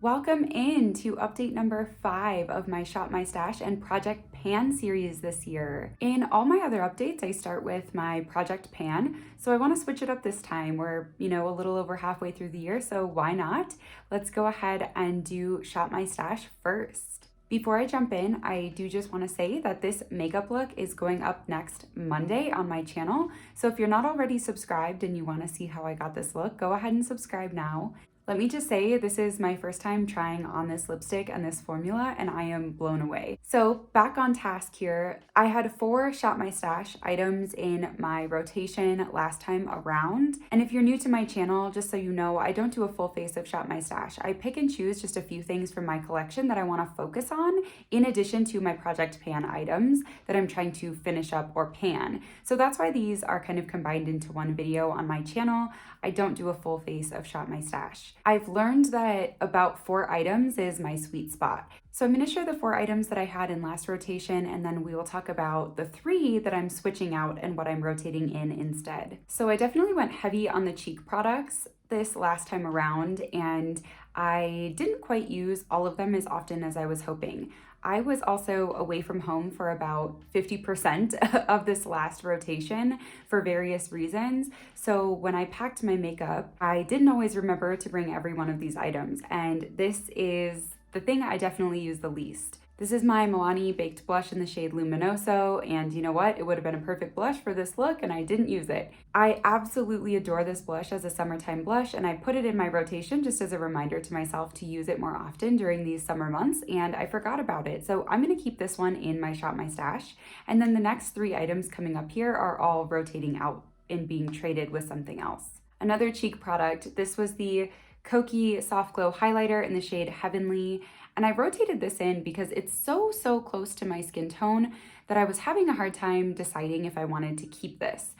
Welcome in to update number 5 of my Shop My Stash and Project Pan series this year. In all my other updates, I start with my Project Pan, so I want to switch it up this time. We're, a little over halfway through the year, so why not? Let's go ahead and do Shop My Stash first. Before I jump in, I do just want to say that this makeup look is going up next Monday on my channel, so if you're not already subscribed and you want to see how I got this look, go ahead and subscribe now. Let me just say, this is my first time trying on this lipstick and this formula, and I am blown away. So back on task here, I had 4 Shop My Stash items in my rotation last time around. And if you're new to my channel, just so you know, I don't do a full face of Shop My Stash. I pick and choose just a few things from my collection that I want to focus on, in addition to my Project Pan items that I'm trying to finish up or pan. So that's why these are kind of combined into one video on my channel. I don't do a full face of Shop My Stash. I've learned that about 4 items is my sweet spot. So I'm going to share the 4 items that I had in last rotation, and then we will talk about the 3 that I'm switching out and what I'm rotating in instead. So I definitely went heavy on the cheek products this last time around, and I didn't quite use all of them as often as I was hoping. I was also away from home for about 50% of this last rotation for various reasons. So when I packed my makeup, I didn't always remember to bring every one of these items. And this is the thing I definitely use the least. This is my Milani Baked Blush in the shade Luminoso, and you know what? It would have been a perfect blush for this look, and I didn't use it. I absolutely adore this blush as a summertime blush, and I put it in my rotation just as a reminder to myself to use it more often during these summer months, and I forgot about it. So I'm going to keep this one in my Shop My Stash, and then the next 3 items coming up here are all rotating out and being traded with something else. Another cheek product, this was the Kokie Soft Glow Highlighter in the shade Heavenly. And I rotated this in because it's so close to my skin tone that I was having a hard time deciding if I wanted to keep this.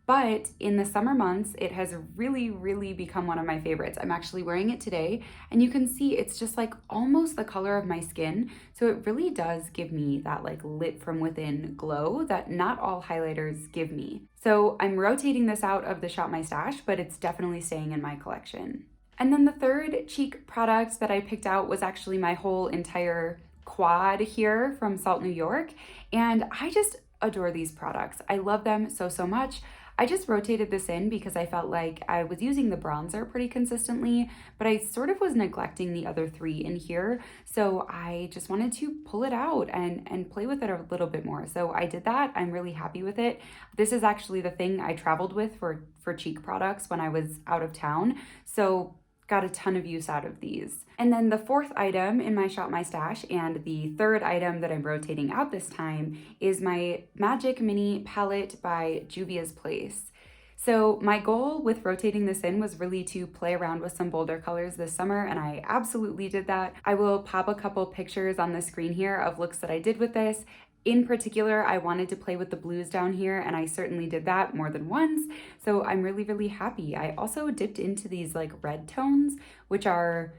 But in the summer months, it has really become one of my favorites. I'm actually wearing it today, and you can see it's just like almost the color of my skin. So it really does give me that like lit from within glow that not all highlighters give me. So I'm rotating this out of the Shop My Stash, but it's definitely staying in my collection. And then the 3rd cheek product that I picked out was actually my whole entire quad here from Salt, New York. And I just adore these products. I love them so much. I just rotated this in because I felt like I was using the bronzer pretty consistently, but I sort of was neglecting the other 3 in here. So I just wanted to pull it out and play with it a little bit more. So I did that. I'm really happy with it. This is actually the thing I traveled with for cheek products when I was out of town. So got a ton of use out of these. And then the 4th item in my Shop My Stash and the 3rd item that I'm rotating out this time is my Magic Mini Palette by Juvia's Place. So my goal with rotating this in was really to play around with some bolder colors this summer, and I absolutely did that. I will pop a couple pictures on the screen here of looks that I did with this. In particular, I wanted to play with the blues down here, and I certainly did that more than once, so I'm really happy. I also dipped into these like red tones, which are,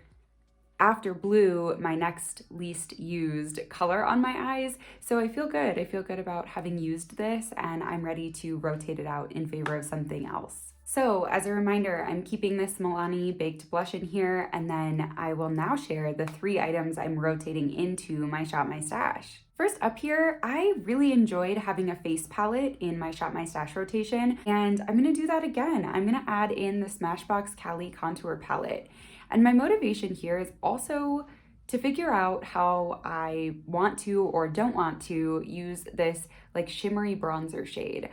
after blue, my next least used color on my eyes, so I feel good. I feel good about having used this, and I'm ready to rotate it out in favor of something else. So as a reminder, I'm keeping this Milani Baked Blush in here, and then I will now share the 3 items I'm rotating into my Shop My Stash. First up here, I really enjoyed having a face palette in my Shop My Stash rotation, and I'm gonna do that again. I'm gonna add in the Smashbox Cali Contour Palette. And my motivation here is also to figure out how I want to or don't want to use this like shimmery bronzer shade.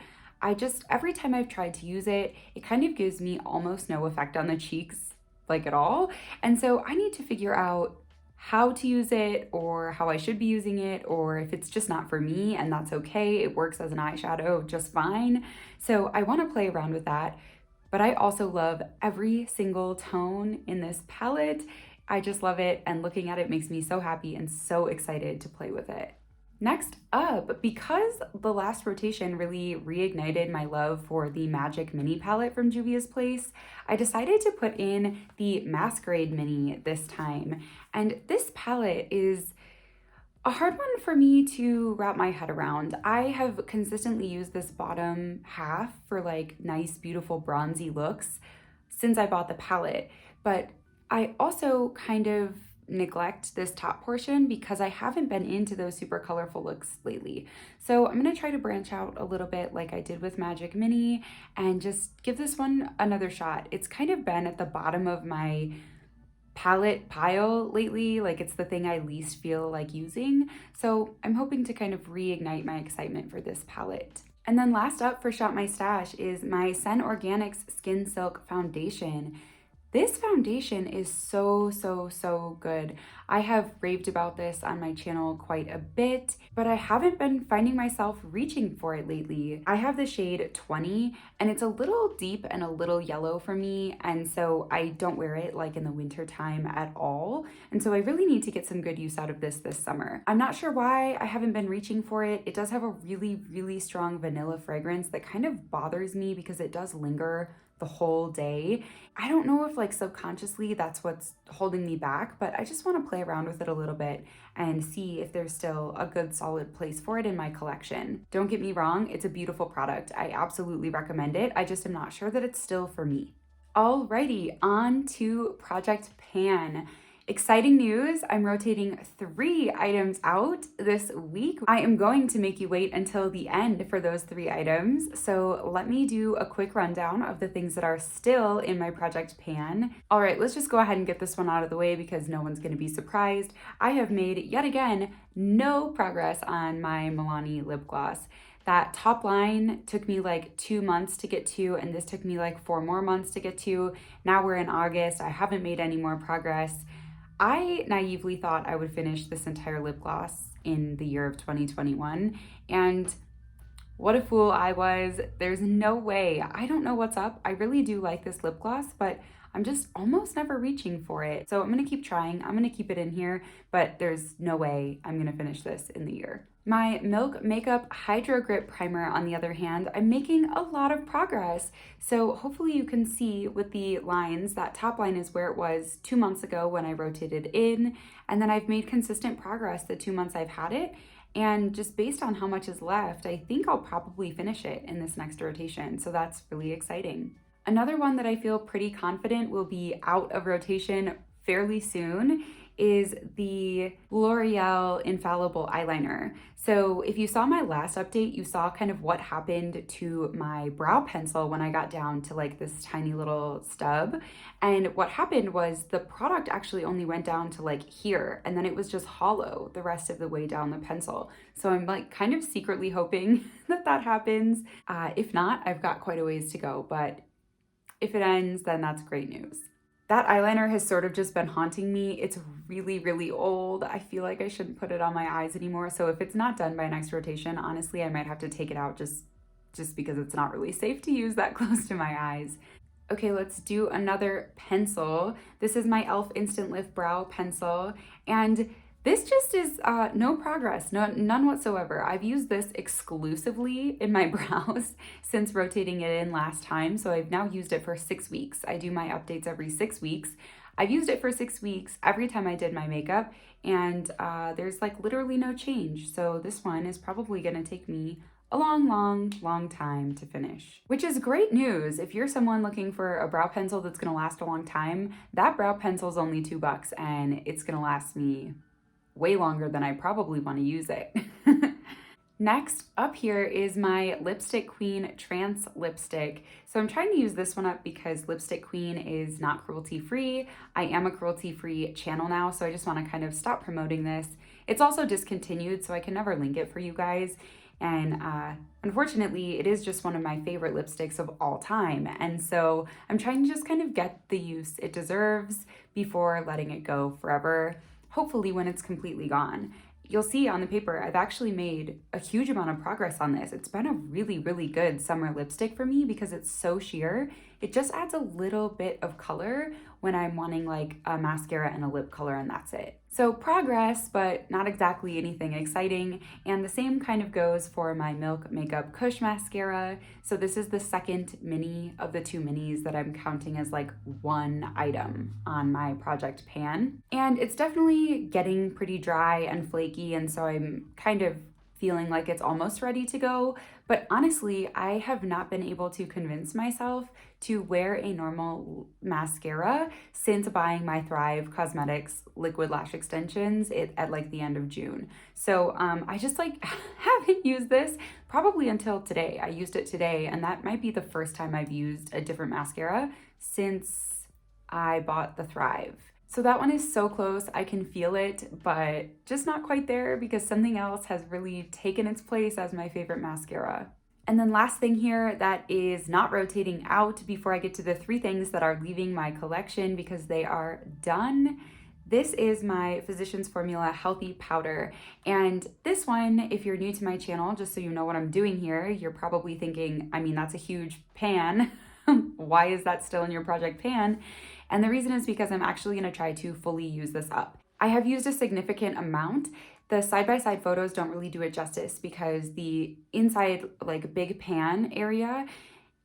Every time I've tried to use it, it kind of gives me almost no effect on the cheeks, like at all. And so I need to figure out how to use it, or how I should be using it, or if it's just not for me, and that's okay. It works as an eyeshadow just fine. So I want to play around with that. But I also love every single tone in this palette. I just love it, and looking at it makes me so happy and so excited to play with it. Next up, because the last rotation really reignited my love for the Magic Mini palette from Juvia's Place, I decided to put in the Masquerade Mini this time. And this palette is a hard one for me to wrap my head around. I have consistently used this bottom half for like nice, beautiful bronzy looks since I bought the palette, but I also kind of neglect this top portion because I haven't been into those super colorful looks lately. So I'm gonna try to branch out a little bit like I did with Magic Mini and just give this one another shot. It's kind of been at the bottom of my palette pile lately, like it's the thing I least feel like using. So I'm hoping to kind of reignite my excitement for this palette. And then last up for Shop My Stash is my Sen Organics Skin Silk Foundation. This foundation is so good. I have raved about this on my channel quite a bit, but I haven't been finding myself reaching for it lately. I have the shade 20 and it's a little deep and a little yellow for me, and so I don't wear it like in the winter time at all. And so I really need to get some good use out of this summer. I'm not sure why I haven't been reaching for it. It does have a really strong vanilla fragrance that kind of bothers me because it does linger the whole day. I don't know if like subconsciously that's what's holding me back, but I just want to play around with it a little bit and see if there's still a good solid place for it in my collection. Don't get me wrong, it's a beautiful product. I absolutely recommend it. I just am not sure that it's still for me. Alrighty, on to Project Pan. Exciting news, I'm rotating 3 items out this week. I am going to make you wait until the end for those 3 items. So let me do a quick rundown of the things that are still in my Project Pan. All right, let's just go ahead and get this one out of the way because no one's gonna be surprised. I have made, yet again, no progress on my Milani lip gloss. That top line took me like 2 months to get to, and this took me like 4 more months to get to. Now we're in August, I haven't made any more progress. I naively thought I would finish this entire lip gloss in the year of 2021, and what a fool I was. There's no way. I don't know what's up. I really do like this lip gloss, but I'm just almost never reaching for it. So I'm gonna keep trying. I'm gonna keep it in here, but there's no way I'm gonna finish this in the year. My Milk Makeup Hydro Grip Primer, on the other hand, I'm making a lot of progress. So hopefully you can see with the lines, that top line is where it was 2 months ago when I rotated in, and then I've made consistent progress the 2 months I've had it. And just based on how much is left, I think I'll probably finish it in this next rotation. So that's really exciting. Another one that I feel pretty confident will be out of rotation fairly soon is the L'Oreal Infallible Eyeliner. So if you saw my last update, you saw kind of what happened to my brow pencil when I got down to like this tiny little stub. And what happened was the product actually only went down to like here, and then it was just hollow the rest of the way down the pencil. So I'm like kind of secretly hoping that that happens. If not, I've got quite a ways to go, but if it ends, then that's great news. That eyeliner has sort of just been haunting me. It's really old. I feel like I shouldn't put it on my eyes anymore. So if it's not done by next rotation, honestly, I might have to take it out just because it's not really safe to use that close to my eyes. Okay, let's do another pencil. This is my e.l.f. Instant Lift Brow Pencil, and this just is no progress, none whatsoever. I've used this exclusively in my brows since rotating it in last time, so I've now used it for 6 weeks. I do my updates every 6 weeks. I've used it for 6 weeks every time I did my makeup, and there's like literally no change. So this one is probably gonna take me a long time to finish, which is great news. If you're someone looking for a brow pencil that's gonna last a long time, that brow pencil is only $2 and it's gonna last me way longer than I probably want to use it. Next up here is my Lipstick Queen Trance Lipstick. So I'm trying to use this one up because Lipstick Queen is not cruelty-free. I am a cruelty-free channel now, so I just want to kind of stop promoting this. It's also discontinued, so I can never link it for you guys. And unfortunately, it is just one of my favorite lipsticks of all time. And so I'm trying to just kind of get the use it deserves before letting it go forever. Hopefully when it's completely gone. You'll see on the paper, I've actually made a huge amount of progress on this. It's been a really good summer lipstick for me because it's so sheer. It just adds a little bit of color when I'm wanting like a mascara and a lip color, and that's it. So progress, but not exactly anything exciting. And the same kind of goes for my Milk Makeup Kush Mascara. So this is the second mini of the 2 minis that I'm counting as like one item on my Project Pan. And it's definitely getting pretty dry and flaky, and so I'm kind of feeling like it's almost ready to go. But honestly, I have not been able to convince myself to wear a normal mascara since buying my Thrive Cosmetics liquid lash extensions at like the end of June. So I just like haven't used this probably until today. I used it today, and that might be the first time I've used a different mascara since I bought the Thrive. So that one is so close, I can feel it, but just not quite there because something else has really taken its place as my favorite mascara. And then last thing here that is not rotating out before I get to the 3 things that are leaving my collection because they are done. This is my Physicians Formula Healthy Powder. And this one, if you're new to my channel, just so you know what I'm doing here, you're probably thinking, I mean, that's a huge pan. Why is that still in your project pan? And the reason is because I'm actually gonna try to fully use this up. I have used a significant amount. The side-by-side photos don't really do it justice because the inside like big pan area,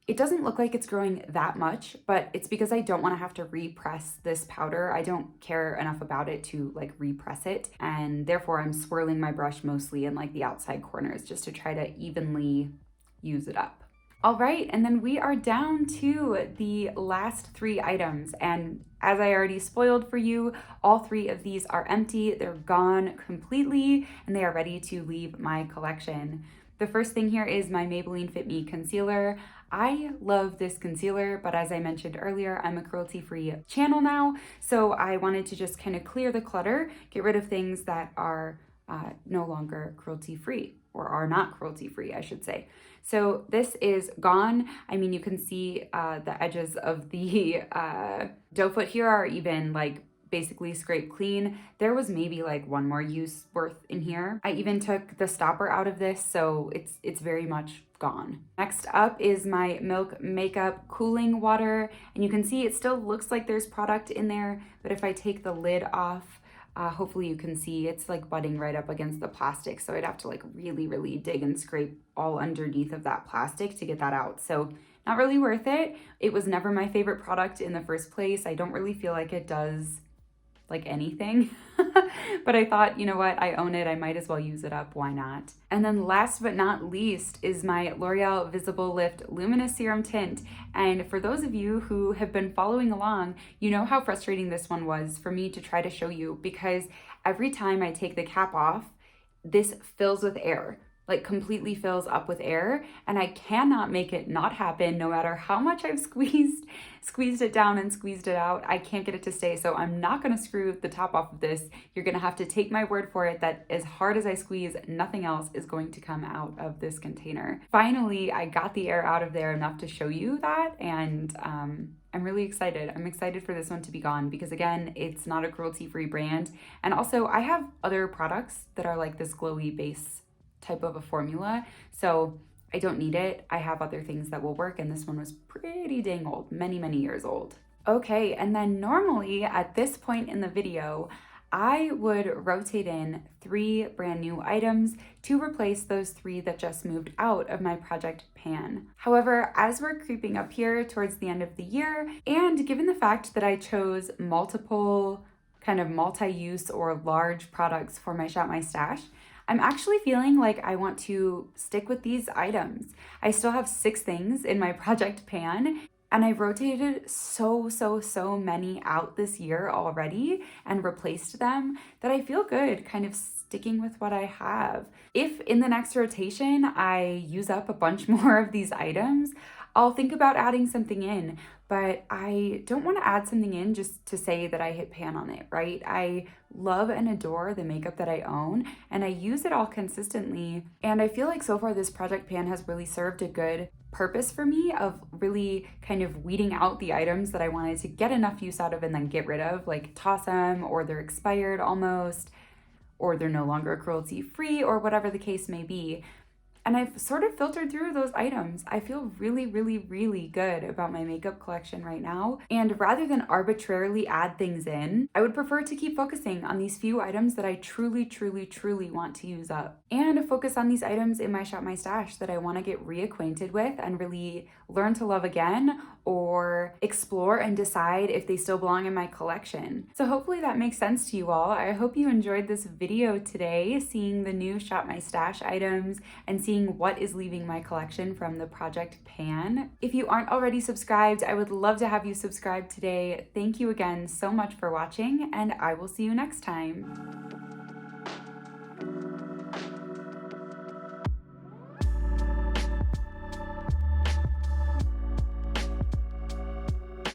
it doesn't look like it's growing that much, but it's because I don't wanna have to repress this powder. I don't care enough about it to like repress it. And therefore I'm swirling my brush mostly in like the outside corners just to try to evenly use it up. All right, and then we are down to the last 3 items. And as I already spoiled for you, all 3 of these are empty. They're gone completely and they are ready to leave my collection. The first thing here is my Maybelline Fit Me Concealer. I love this concealer, but as I mentioned earlier, I'm a cruelty-free channel now. So I wanted to just kind of clear the clutter, get rid of things that are no longer cruelty-free, or are not cruelty-free, I should say. So this is gone. I mean, you can see the edges of the doe foot here are even like basically scraped clean. There was maybe like 1 more use worth in here. I even took the stopper out of this, so it's very much gone. Next up is my Milk Makeup Cooling Water, and you can see it still looks like there's product in there, but if I take the lid off, hopefully you can see it's like butting right up against the plastic. So I'd have to like really dig and scrape all underneath of that plastic to get that out. So not really worth it. It was never my favorite product in the first place. I don't really feel like it does like anything, but I thought, you know what, I own it. I might as well use it up. Why not? And then last but not least is my L'Oreal Visible Lift Luminous Serum Tint. And for those of you who have been following along, you know how frustrating this one was for me to try to show you because every time I take the cap off, this fills with air. Like completely fills up with air, and I cannot make it not happen no matter how much I've squeezed it down and squeezed it out. I can't get it to stay, so I'm not gonna screw the top off of this. You're gonna have to take my word for it that as hard as I squeeze, nothing else is going to come out of this container. Finally, I got the air out of there enough to show you that, and I'm really excited. I'm excited for this one to be gone because again, it's not a cruelty-free brand. And also I have other products that are like this glowy base type of a formula, so I don't need it. I have other things that will work, and this one was pretty dang old, many years old. Okay, and then normally at this point in the video, I would rotate in 3 brand new items to replace those 3 that just moved out of my project pan. However, as we're creeping up here towards the end of the year, and given the fact that I chose multiple kind of multi-use or large products for my Shop My Stash, I'm actually feeling like I want to stick with these items. I still have 6 things in my project pan, and I rotated so many out this year already and replaced them that I feel good kind of sticking with what I have. If in the next rotation I use up a bunch more of these items, I'll think about adding something in, but I don't want to add something in just to say that I hit pan on it, right? I love and adore the makeup that I own, and I use it all consistently. And I feel like so far this project pan has really served a good purpose for me of really kind of weeding out the items that I wanted to get enough use out of and then get rid of, like toss them, or they're expired almost, or they're no longer cruelty free, or whatever the case may be. And I've sort of filtered through those items. I feel really, really, really good about my makeup collection right now. And rather than arbitrarily add things in, I would prefer to keep focusing on these few items that I truly, truly, truly want to use up. And focus on these items in my Shop My Stash that I want to get reacquainted with and really learn to love again, or explore and decide if they still belong in my collection. So hopefully that makes sense to you all. I hope you enjoyed this video today, seeing the new Shop My Stash items and seeing what is leaving my collection from the Project Pan. If you aren't already subscribed, I would love to have you subscribe today. Thank you again so much for watching, and I will see you next time.